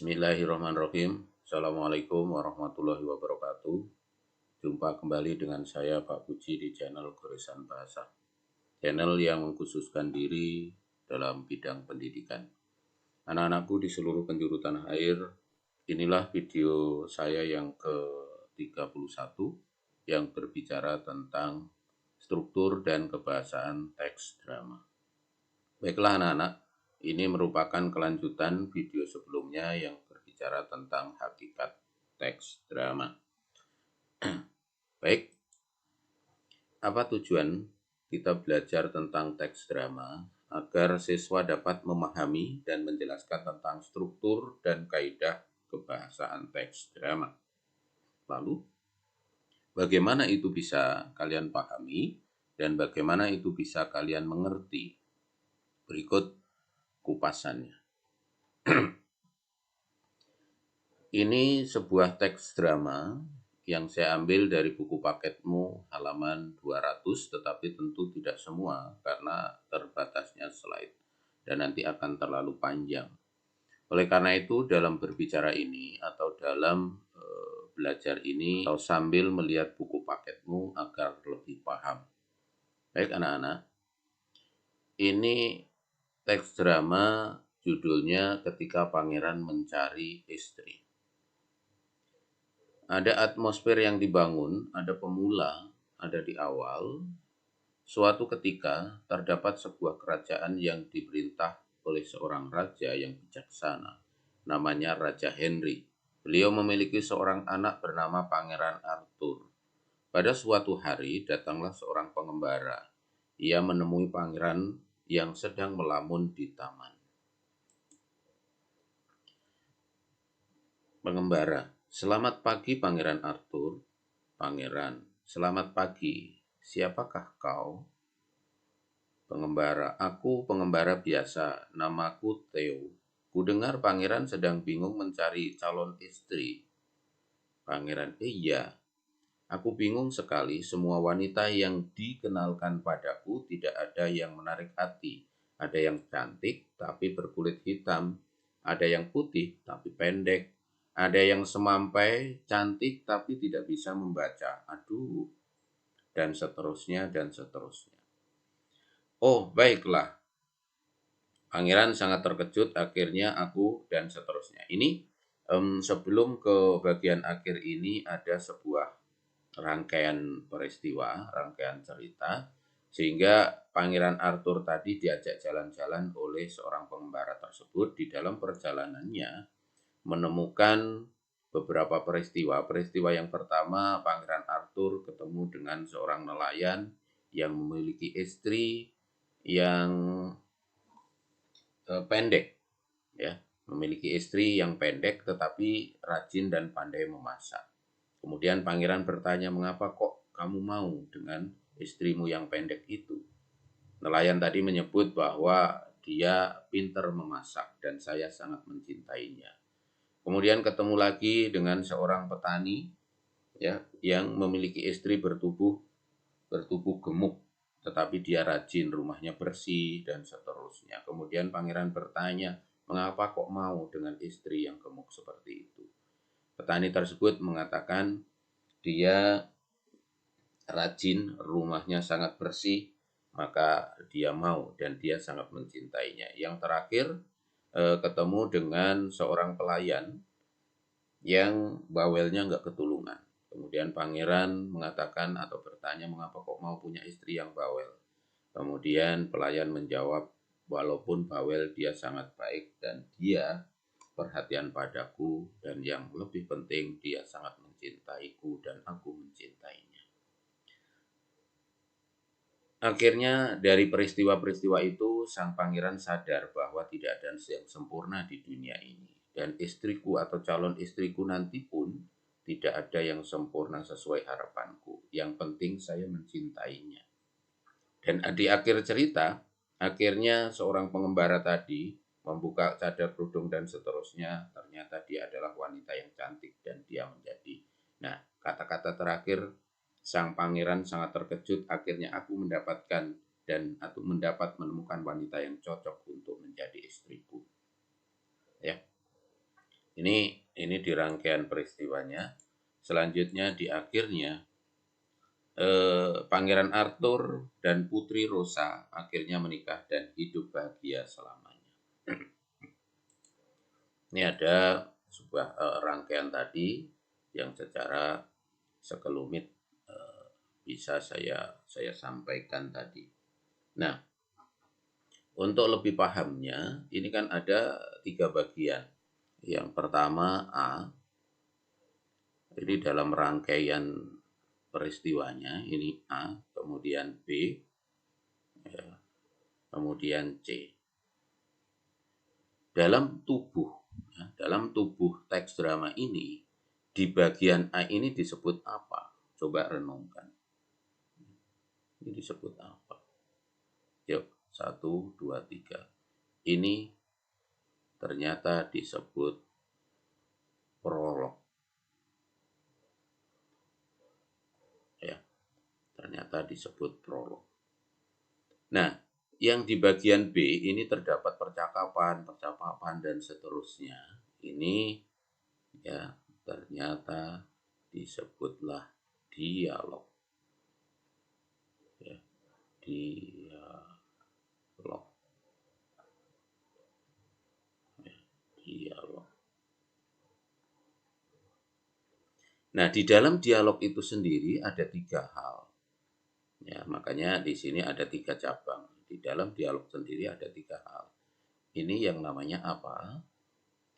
Bismillahirrahmanirrahim. Assalamualaikum warahmatullahi wabarakatuh. Jumpa kembali dengan saya Pak Puji di channel Goresan Bahasa. Channel yang mengkhususkan diri dalam bidang pendidikan. Anak-anakku di seluruh penjuru tanah air, inilah video saya yang ke-31 yang berbicara tentang struktur dan kebahasaan teks drama. Baiklah anak-anak, ini merupakan kelanjutan video sebelumnya yang berbicara tentang hakikat teks drama. Baik, apa tujuan kita belajar tentang teks drama? Agar siswa dapat memahami dan menjelaskan tentang struktur dan kaidah kebahasaan teks drama. Lalu, bagaimana itu bisa kalian pahami dan bagaimana itu bisa kalian mengerti? Berikut kupasannya. Ini sebuah teks drama yang saya ambil dari buku paketmu halaman 200, tetapi tentu tidak semua karena terbatasnya slide dan nanti akan terlalu panjang. Oleh karena itu dalam berbicara ini atau dalam belajar ini atau sambil melihat buku paketmu agar lebih paham. Baik anak-anak, ini teks drama judulnya Ketika Pangeran Mencari Istri. Ada atmosfer yang dibangun, ada pemula, ada di awal. Suatu ketika terdapat sebuah kerajaan yang diperintah oleh seorang raja yang bijaksana. Namanya Raja Henry. Beliau memiliki seorang anak bernama Pangeran Arthur. Pada suatu hari datanglah seorang pengembara. Ia menemui pangeran yang sedang melamun di taman. Pengembara, selamat pagi Pangeran Arthur. Pangeran, selamat pagi. Siapakah kau? Pengembara, aku pengembara biasa. Namaku Theo. Kudengar pangeran sedang bingung mencari calon istri. Pangeran, iya. Aku bingung sekali. Semua wanita yang dikenalkan padaku tidak ada yang menarik hati. Ada yang cantik tapi berkulit hitam. Ada yang putih tapi pendek. Ada yang semampai, cantik tapi tidak bisa membaca. Aduh. Dan seterusnya dan seterusnya. Oh, baiklah. Pangeran sangat terkejut, akhirnya aku dan seterusnya. Ini sebelum ke bagian akhir ini ada sebuah rangkaian peristiwa, rangkaian cerita, sehingga Pangeran Arthur tadi diajak jalan-jalan oleh seorang pengembara tersebut. Di dalam perjalanannya menemukan beberapa peristiwa. Peristiwa yang pertama, Pangeran Arthur ketemu dengan seorang nelayan yang memiliki istri yang pendek, ya, memiliki istri yang pendek tetapi rajin dan pandai memasak. Kemudian pangeran bertanya, mengapa kok kamu mau dengan istrimu yang pendek itu? Nelayan tadi menyebut bahwa dia pintar memasak dan saya sangat mencintainya. Kemudian ketemu lagi dengan seorang petani, ya, yang memiliki istri bertubuh gemuk, tetapi dia rajin, rumahnya bersih, dan seterusnya. Kemudian pangeran bertanya, mengapa kok mau dengan istri yang gemuk seperti itu? Petani tersebut mengatakan, dia rajin, rumahnya sangat bersih, maka dia mau dan dia sangat mencintainya. Yang terakhir, ketemu dengan seorang pelayan yang bawelnya nggak ketulungan. Kemudian pangeran mengatakan atau bertanya, mengapa kok mau punya istri yang bawel? Kemudian pelayan menjawab, walaupun bawel dia sangat baik dan dia perhatian padaku, dan yang lebih penting dia sangat mencintaiku dan aku mencintainya. Akhirnya dari peristiwa-peristiwa itu sang pangeran sadar bahwa tidak ada yang sempurna di dunia ini. Dan istriku atau calon istriku nanti pun tidak ada yang sempurna sesuai harapanku. Yang penting saya mencintainya. Dan di akhir cerita, akhirnya seorang pengembara tadi membuka cadar kerudung dan seterusnya. Ternyata dia adalah wanita yang cantik dan dia menjadi. Nah, kata-kata terakhir, sang pangeran sangat terkejut. Akhirnya aku mendapatkan dan atau mendapat menemukan wanita yang cocok untuk menjadi istriku. Ya. Ini di rangkaian peristiwanya. Selanjutnya di akhirnya Pangeran Arthur dan Putri Rosa akhirnya menikah dan hidup bahagia selamanya. Ini ada sebuah rangkaian tadi yang secara sekelumit bisa saya sampaikan tadi. Nah, untuk lebih pahamnya, ini kan ada 3 bagian. Yang pertama A, jadi dalam rangkaian peristiwanya ini A, kemudian B, ya, kemudian C. Dalam tubuh teks drama ini, di bagian A ini disebut apa? Coba renungkan. Ini disebut apa? Yuk, 1, 2, 3. Ini ternyata disebut prolog. Ya, ternyata disebut prolog. Nah, yang di bagian B ini terdapat percakapan, dan seterusnya. Ini ya ternyata disebutlah dialog. Ya, dialog. Ya, dialog. Nah, di dalam dialog itu sendiri ada 3 hal. Ya, makanya di sini ada 3 cabang. Di dalam dialog sendiri ada 3 hal. Ini yang namanya apa?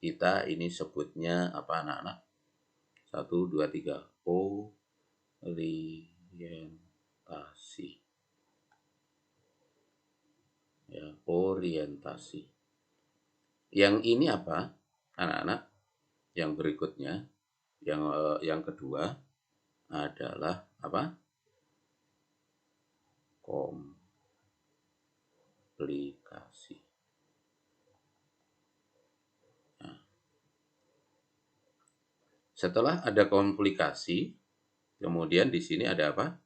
Kita ini sebutnya apa anak-anak? 1, 2, 3. Orientasi. Ya, orientasi. Yang ini apa? Anak-anak, yang berikutnya, yang kedua adalah apa? Komplikasi. Nah, setelah ada komplikasi, kemudian di sini ada apa?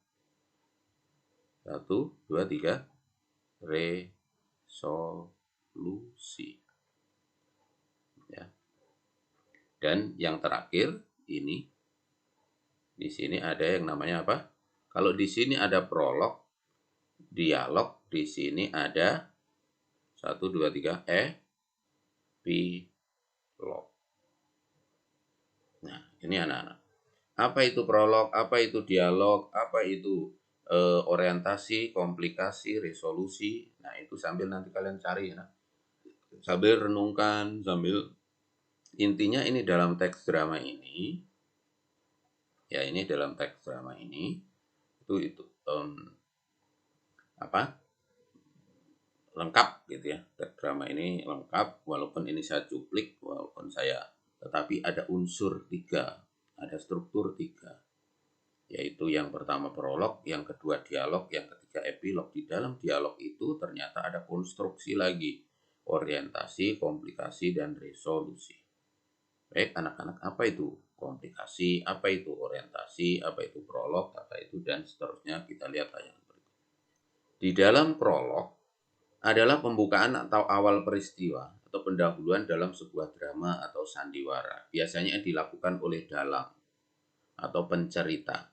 1, 2, 3. Resolusi. Ya. Dan yang terakhir ini di sini ada yang namanya apa? Kalau di sini ada prolog, dialog, di sini ada 1, 2, 3 epilog. Nah, ini anak-anak. Apa itu prolog? Apa itu dialog? Apa itu orientasi, komplikasi, resolusi? Nah, itu sambil nanti kalian cari ya. Sambil renungkan, sambil intinya ini dalam teks drama ini, ya ini dalam teks drama ini, itu apa? Lengkap gitu ya. Teks drama ini lengkap, walaupun ini saya cuplik, tetapi ada unsur 3, ada struktur 3. Yaitu yang pertama prolog, yang kedua dialog, yang ketiga epilog. Di dalam dialog itu ternyata ada konstruksi lagi, orientasi, komplikasi, dan resolusi. Baik anak-anak, apa itu komplikasi, apa itu orientasi, apa itu prolog, apa itu, dan seterusnya. Kita lihat tayangan berikut. Di dalam prolog adalah pembukaan atau awal peristiwa atau pendahuluan dalam sebuah drama atau sandiwara. Biasanya dilakukan oleh dalang atau pencerita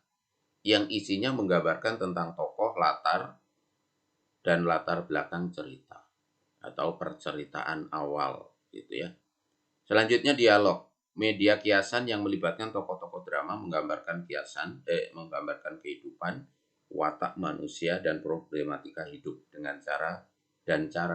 yang isinya menggambarkan tentang tokoh, latar, dan latar belakang cerita atau perceritaan awal gitu ya. Selanjutnya dialog, media kiasan yang melibatkan tokoh-tokoh drama menggambarkan kehidupan, watak manusia dan problematika hidup dengan cara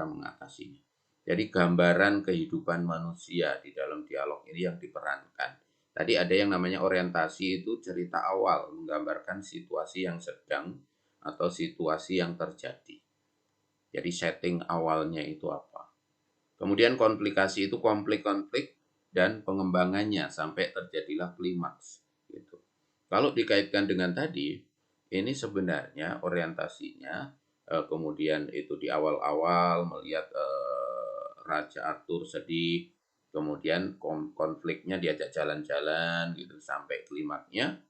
mengatasinya. Jadi gambaran kehidupan manusia di dalam dialog ini yang diperankan. Tadi ada yang namanya orientasi, itu cerita awal, menggambarkan situasi yang sedang atau situasi yang terjadi. Jadi setting awalnya itu apa. Kemudian komplikasi itu konflik-konflik dan pengembangannya sampai terjadilah klimaks. Gitu. Kalau dikaitkan dengan tadi, ini sebenarnya orientasinya, kemudian itu di awal-awal melihat Raja Arthur sedih, kemudian konfliknya diajak jalan-jalan gitu sampai klimaknya,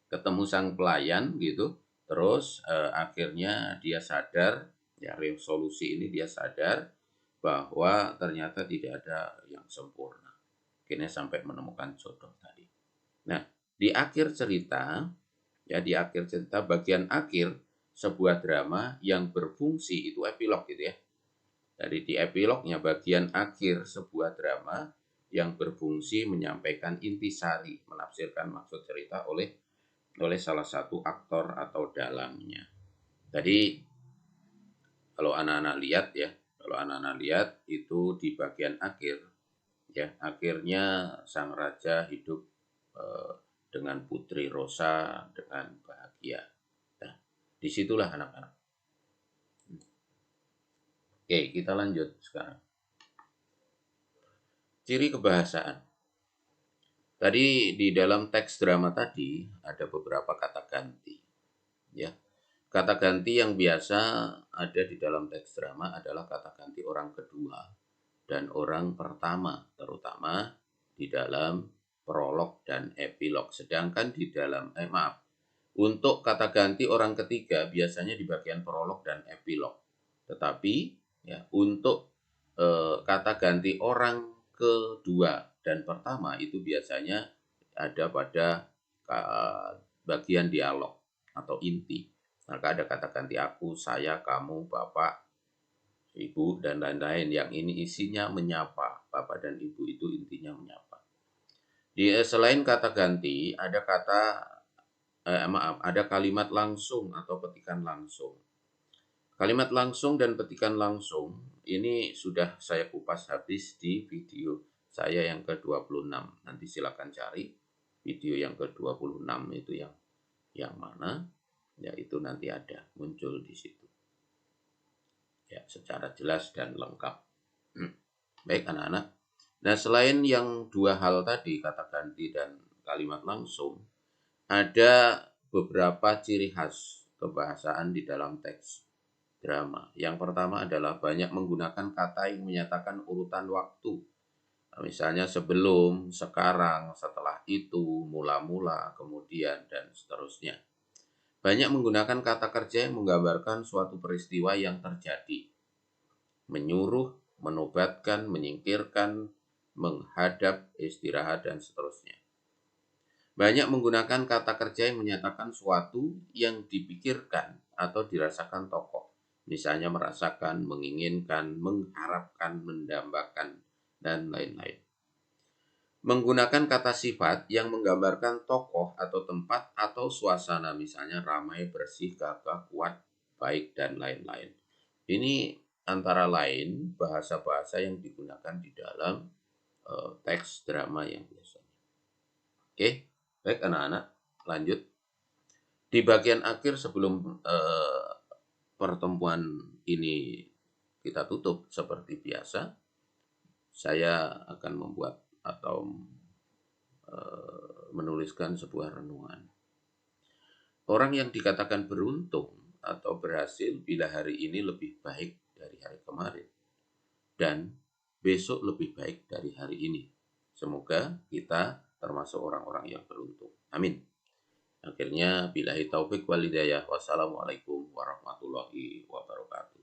ketemu sang pelayan gitu, terus akhirnya dia sadar, ya resolusi ini dia sadar bahwa ternyata tidak ada yang sempurna. akhirnya sampai menemukan jodoh tadi. Nah, di akhir cerita, ya di akhir cerita bagian akhir sebuah drama yang berfungsi itu epilog gitu ya. Dari di epilognya bagian akhir sebuah drama yang berfungsi menyampaikan intisari, menafsirkan maksud cerita oleh salah satu aktor atau dalangnya. Tadi kalau anak-anak lihat ya, kalau anak-anak lihat itu di bagian akhir ya, akhirnya sang raja hidup eh, dengan Putri Rosa dengan bahagia. Nah, disitulah anak-anak. Oke, kita lanjut sekarang. Ciri kebahasaan. Tadi di dalam teks drama tadi ada beberapa kata ganti. Ya, kata ganti yang biasa ada di dalam teks drama adalah kata ganti orang kedua dan orang pertama, terutama di dalam prolog dan epilog. Sedangkan di dalam, untuk kata ganti orang ketiga biasanya di bagian prolog dan epilog. Tetapi ya untuk kata ganti orang kedua dan pertama itu biasanya ada pada bagian dialog atau inti. Maka ada kata ganti aku, saya, kamu, bapak, ibu, dan lain-lain. Yang ini isinya menyapa. Bapak dan ibu itu intinya menyapa. Selain kata ganti, ada ada kalimat langsung atau petikan langsung. Kalimat langsung dan petikan langsung ini sudah saya kupas habis di video saya yang ke-26. Nanti silakan cari video yang ke-26 itu yang mana, ya itu nanti ada muncul di situ. Ya, secara jelas dan lengkap. Baik anak-anak. Nah, selain yang dua hal tadi, kata ganti dan kalimat langsung, ada beberapa ciri khas kebahasaan di dalam teks drama. Yang pertama adalah banyak menggunakan kata yang menyatakan urutan waktu. Nah, misalnya sebelum, sekarang, setelah itu, mula-mula, kemudian, dan seterusnya. Banyak menggunakan kata kerja yang menggambarkan suatu peristiwa yang terjadi. Menyuruh, menobatkan, menyingkirkan, menghadap, istirahat, dan seterusnya. Banyak menggunakan kata kerja yang menyatakan suatu yang dipikirkan atau dirasakan tokoh. Misalnya merasakan, menginginkan, mengharapkan, mendambakan, dan lain-lain. Menggunakan kata sifat yang menggambarkan tokoh atau tempat atau suasana. Misalnya ramai, bersih, gagah, kuat, baik, dan lain-lain. Ini antara lain bahasa-bahasa yang digunakan di dalam teks drama yang biasanya. Oke, baik anak-anak, lanjut. Di bagian akhir sebelum pertemuan ini kita tutup seperti biasa, saya akan membuat atau menuliskan sebuah renungan. Orang yang dikatakan beruntung atau berhasil bila hari ini lebih baik dari hari kemarin dan besok lebih baik dari hari ini. Semoga kita termasuk orang-orang yang beruntung. Amin. Akhirnya, billahi taufik wal hidayah. Wassalamualaikum warahmatullahi wabarakatuh.